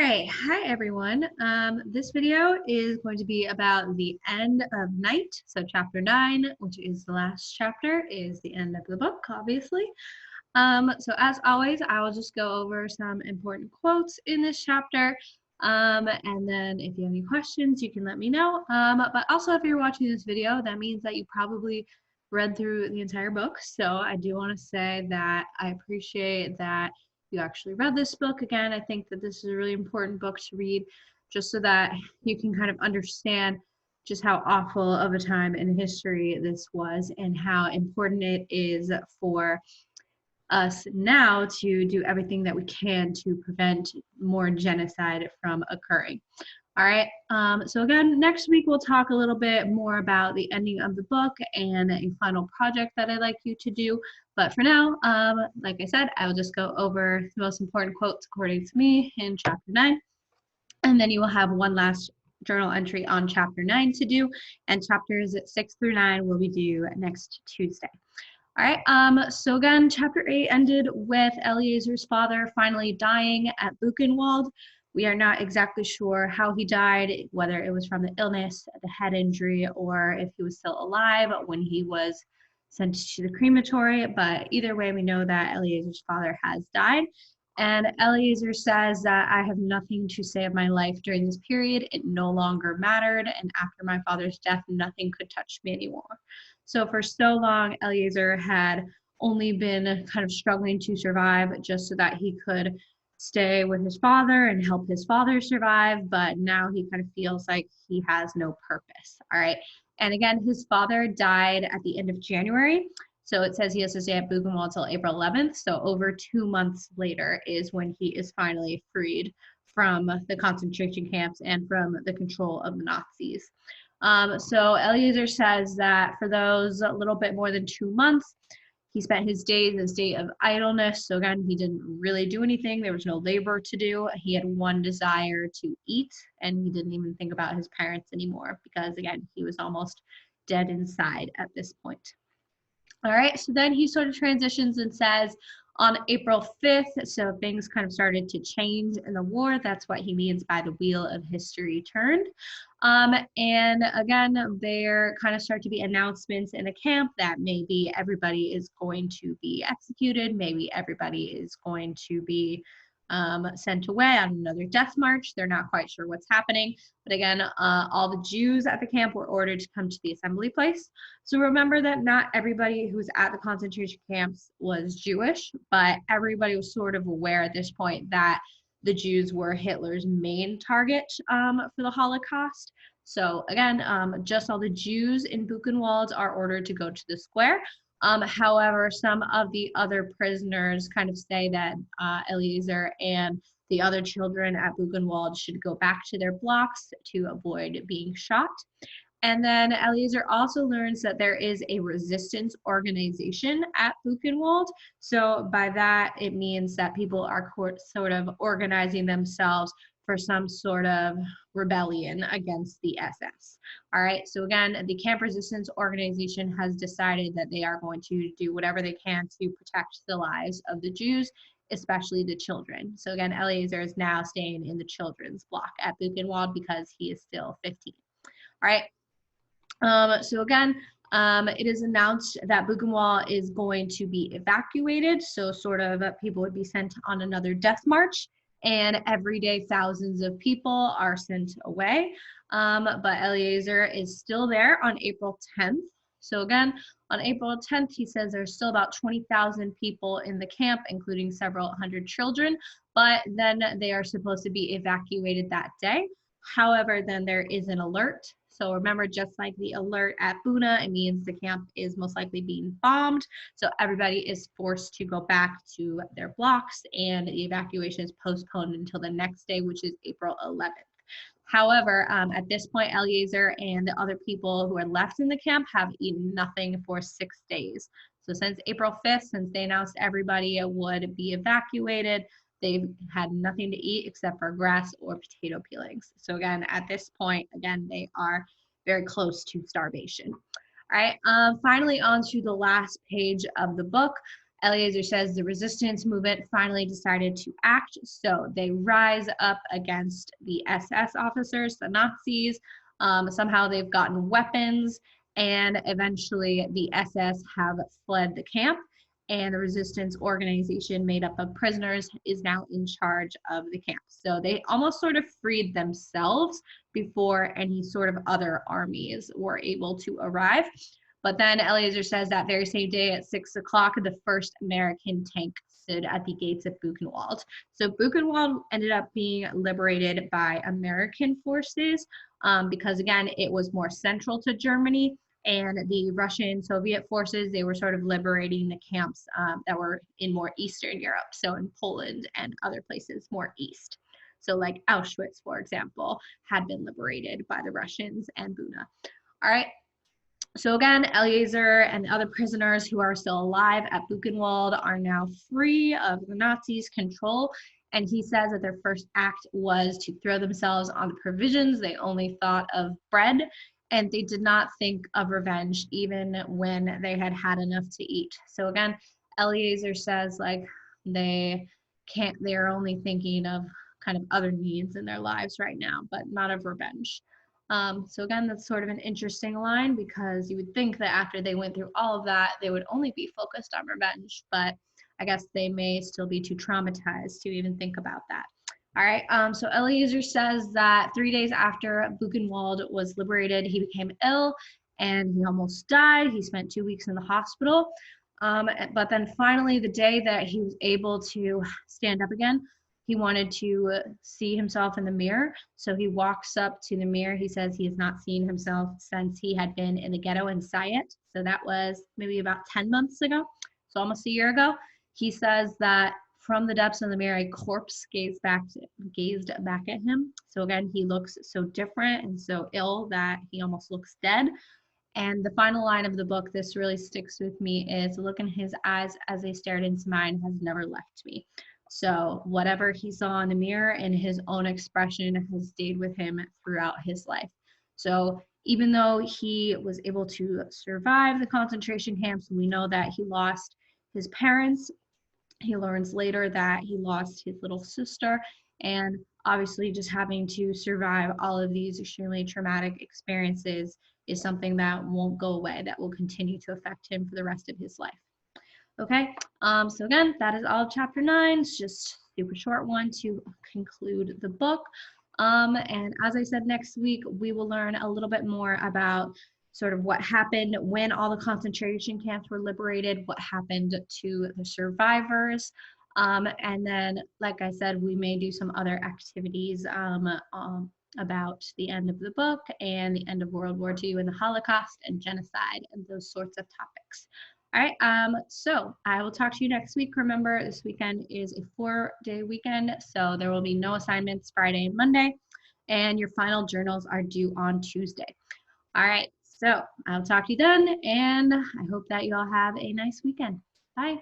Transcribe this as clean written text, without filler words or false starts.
right, hi everyone. This video is going to be about the end of night. So chapter 9, which is the last chapter, is the end of the book, obviously. So as always, I will just go over some important quotes in this chapter. And then if you have any questions, you can let me know. But also if you're watching this video, that means that you probably read through the entire book. So I do want to say that I appreciate that you actually read this book. Again, I think that this is a really important book to read just so that you can kind of understand just how awful of a time in history this was and how important it is for us now to do everything that we can to prevent more genocide from occurring. All right, so again, next week we'll talk a little bit more about the ending of the book and a final project that I'd like you to do. But for now, like I said, I will just go over the most important quotes according to me in chapter 9. And then you will have one last journal entry on chapter 9 to do, and chapters 6 through 9 will be due next Tuesday. All right, so again, chapter 8 ended with Eleazar's father finally dying at Buchenwald. We are not exactly sure how he died, whether it was from the illness, the head injury, or if he was still alive when he was sent to the crematory. But either way, we know that Eleazar's father has died. And Eleazar says that I have nothing to say of my life during this period. It no longer mattered. And after my father's death, nothing could touch me anymore. So for so long, Eleazar had only been kind of struggling to survive just so that he could stay with his father and help his father survive. But now he kind of feels like he has no purpose. All right. And again, his father died at the end of January. So it says he has to stay at Buchenwald till April 11th. So over 2 months later is when he is finally freed from the concentration camps and from the control of the Nazis. So Eleazar says that for those a little bit more than 2 months, he spent his days in a state of idleness. So again, he didn't really do anything. There was no labor to do. He had one desire to eat, and he didn't even think about his parents anymore because, again, he was almost dead inside at this point. All right, so then he sort of transitions and says, on April 5th, so things kind of started to change in the war. That's what he means by the wheel of history turned. And again, there kind of start to be announcements in the camp that maybe everybody is going to be executed, maybe everybody is going to be sent away on another death march. They're not quite sure what's happening. But again, all the Jews at the camp were ordered to come to the assembly place. So remember that not everybody who was at the concentration camps was Jewish, but everybody was sort of aware at this point that the Jews were Hitler's main target for the Holocaust. So again, just all the Jews in Buchenwald are ordered to go to the square. However, some of the other prisoners kind of say that Eleazar and the other children at Buchenwald should go back to their blocks to avoid being shot. And then Eleazar also learns that there is a resistance organization at Buchenwald. So by that, it means that people are sort of organizing themselves for some sort of rebellion against the SS. All right, so again, the Camp Resistance Organization has decided that they are going to do whatever they can to protect the lives of the Jews, especially the children. So again, Eleazar is now staying in the children's block at Buchenwald because he is still 15. All right. So again, it is announced that Buchenwald is going to be evacuated. So sort of people would be sent on another death march, and every day thousands of people are sent away. But Eleazar is still there on April 10th. So again, on April 10th, he says there's still about 20,000 people in the camp, including several hundred children, but then they are supposed to be evacuated that day. However, then there is an alert. So remember, just like the alert at Buna, it means the camp is most likely being bombed. So everybody is forced to go back to their blocks, and the evacuation is postponed until the next day, which is April 11th. However, at this point, Eleazar and the other people who are left in the camp have eaten nothing for 6 days. So since April 5th, since they announced everybody would be evacuated, they've had nothing to eat except for grass or potato peelings. So again, at this point, again, they are very close to starvation. All right, finally on to the last page of the book. Eleazar says the resistance movement finally decided to act, so they rise up against the SS officers, the Nazis. Somehow they've gotten weapons, and eventually the SS have fled the camp, and the resistance organization made up of prisoners is now in charge of the camp. So they almost sort of freed themselves before any sort of other armies were able to arrive. But then Eleazar says that very same day at 6 o'clock, the first American tank stood at the gates of Buchenwald. So Buchenwald ended up being liberated by American forces because, again, it was more central to Germany. And the Russian Soviet forces, they were sort of liberating the camps that were in more Eastern Europe. So in Poland and other places more east. So like Auschwitz, for example, had been liberated by the Russians and Buna. All right. So again, Eleazar and other prisoners who are still alive at Buchenwald are now free of the Nazis' control. And he says that their first act was to throw themselves on the provisions. They only thought of bread, and they did not think of revenge even when they had had enough to eat. So again, Eleazar says like they're only thinking of kind of other needs in their lives right now, but not of revenge. So again, that's sort of an interesting line because you would think that after they went through all of that, they would only be focused on revenge, but I guess they may still be too traumatized to even think about that. All right, so Eleazar says that 3 days after Buchenwald was liberated, he became ill and he almost died. He spent 2 weeks in the hospital. But then finally, the day that he was able to stand up again, he wanted to see himself in the mirror. So he walks up to the mirror. He says he has not seen himself since he had been in the ghetto in Sayet. So that was maybe about 10 months ago. So almost a year ago. He says that from the depths of the mirror, a corpse gazed back at him. So again, he looks so different and so ill that he almost looks dead. And the final line of the book, this really sticks with me, is the look in his eyes as they stared into mine has never left me. So whatever he saw in the mirror and his own expression has stayed with him throughout his life. So even though he was able to survive the concentration camps, we know that he lost his parents. He learns later that he lost his little sister, and obviously just having to survive all of these extremely traumatic experiences is something that won't go away, that will continue to affect him for the rest of his life. Okay, so again, that is all of chapter 9. It's just a super short one to conclude the book. And as I said, next week, we will learn a little bit more about sort of what happened when all the concentration camps were liberated, what happened to the survivors. And then, like I said, we may do some other activities about the end of the book and the end of World War II and the Holocaust and genocide and those sorts of topics. All right, so I will talk to you next week. Remember, this weekend is a 4-day weekend, so there will be no assignments Friday and Monday, and your final journals are due on Tuesday. All right, so I'll talk to you then, and I hope that you all have a nice weekend. Bye.